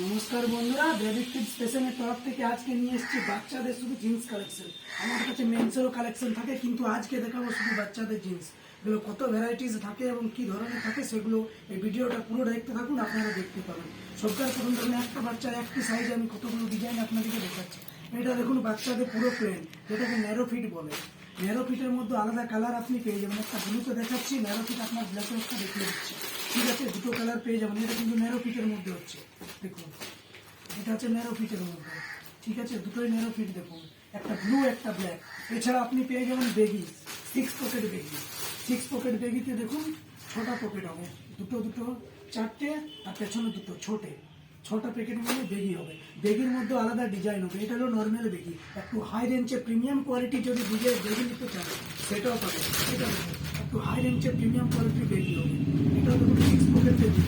নমস্কার বন্ধুরা, baby kids ফ্যাশনের তরফ থেকে আজকে নিয়ে এসেছি বাচ্চাদের শুধু জিন্স কালেকশন। আমাদের কাছে মেন্সেরও কালেকশন থাকে, কিন্তু আজকে দেখাবো শুধু বাচ্চাদের জিন্স। এগুলো কত ভ্যারাইটিস থাকে এবং কি ধরনের থাকে সেগুলো এই ভিডিওটা পুরো দেখতে থাকুন, আপনারা দেখতে পাবেন। সরকার প্রথম ধরনের একটা বাচ্চার একটি সাইজ আমি কতগুলো ডিজাইন আপনাদেরকে দেখাচ্ছি। এটা দেখুন বাচ্চাদের পুরো প্লেন, যেটাকে ন্যারো ফিট বলে। ন্যারো ফিটের মধ্যে আলাদা কালার আপনি পেয়ে যাবেন। একটা ব্লুতে দেখাচ্ছি, ন্যারো ফিট আপনার ব্ল্যাক একটা দেখিয়ে দিচ্ছি। ঠিক আছে, দুটো কালার পেয়ে যাবেন। এটা কিন্তু ন্যারো ফিটের মধ্যে হচ্ছে, দেখুন এটা হচ্ছে ন্যারো ফিটের মধ্যে। ঠিক আছে, দুটোই ন্যারো ফিট দেখুন, একটা ব্লু একটা ব্ল্যাক। এছাড়া আপনি পেয়ে যাবেন বেগি, 6 পকেট বেগি। 6 পকেট বেগিতে দেখুন ছটা পকেট হবে, দুটো দুটো চারটে, আর পেছনে দুটো ছোটে। 6টা প্যাকেট মানে বেগি হবে। বেগির মধ্যে আলাদা ডিজাইন হবে। এটা হলো নর্মাল বেগি। একটু হাই রেঞ্জে প্রিমিয়াম কোয়ালিটি যদি ডিজাইন বেগি নিতে চান সেটাও পাবে। এটা দেখুন একটু হাই রেঞ্জে প্রিমিয়াম কোয়ালিটির বেগি হবে। এটা দেখুন 6 পকেট বেগি,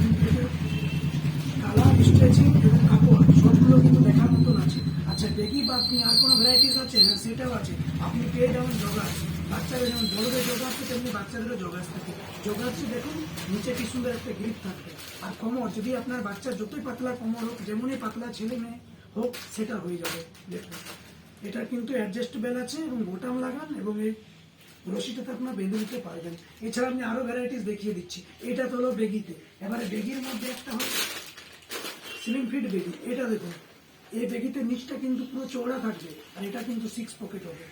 কালার স্ট্রেচিং এবং কাপড় সবগুলো কিন্তু দেখার মতন আছে। আচ্ছা, বেগি বা আপনি আর কোনো ভ্যারাইটিস আছে? হ্যাঁ, সেটাও আছে। আপনি পেয়ে যাবেন জগাস। বাচ্চাদের যেমন বড়দের জগাস আছে তেমনি বাচ্চাদেরও জগাস থাকে। জগাসটি দেখুন নিচে কি সুন্দর একটা গ্রিপ থাকবে। আর কোমর, যদি আপনার বাচ্চা যতই পাতলা কোমর হোক, যেমনই পাতলা ছেলে মেয়ে হোক, সেটা হয়ে যাবে। দেখুন এটা কিন্তু অ্যাডজাস্টেবল আছে এবং বোতাম লাগান, এবং এই রশিটাতে আপনার বেঁধে নিতে পারবেন। এছাড়া আমি আরো ভ্যারাইটিস দেখিয়ে দিচ্ছি। এটা তো হলো বেগিতে। এবারে বেগির মধ্যে একটা হলো স্লিম ফিট বেগি। এটা দেখুন, এই বেগিতে নিচটা কিন্তু পুরো চওড়া থাকবে, আর এটা কিন্তু 6 পকেট হবে।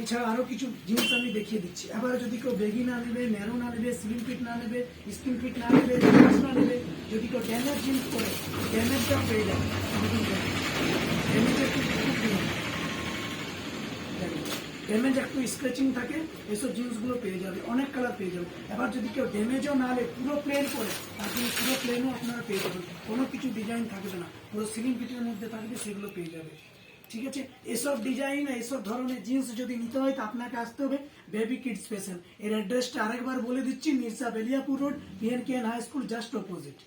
এছাড়া আরো কিছু জিনিস আমি দেখিয়ে দিচ্ছি। এবারে যদি কেউ বেগি না নেবে, ন্যারো না নেবে, স্লিম ফিট না নেবে, স্কিন ফিট না নেবে, জিন্স না নেবে, যদি কেউ ড্যামেজ জিন্স করে, ড্যামেজটাও পেয়ে যাবে। ড্যামেজের কিন্তু খুব ড্যামেজ একটু স্ক্র্যাচিং থাকে, এসব জিনিসগুলো পেয়ে যাবে। অনেক কালার পেয়ে যাবে। এবার যদি কেউ ড্যামেজও না নেয়, পুরো প্লেন করে, তারপরে পুরো প্লেনও আপনারা পেয়ে যাবেন। কোনো কিছু ডিজাইন থাকবে না, পুরো সিলিং ফিটের মধ্যে থাকবে, সেগুলো পেয়ে যাবে। ঠিক আছে, এসব ডিজাইন এসব ধরনের জিন্স যদি নিতে হয়, তা আপনাকে আসতে হবে বেবি কিডস ফ্যাশন। এর অ্যাড্রেসটা আরেকবার বলে দিচ্ছি, Mirza Beliapur road, PNKN high school just opposite.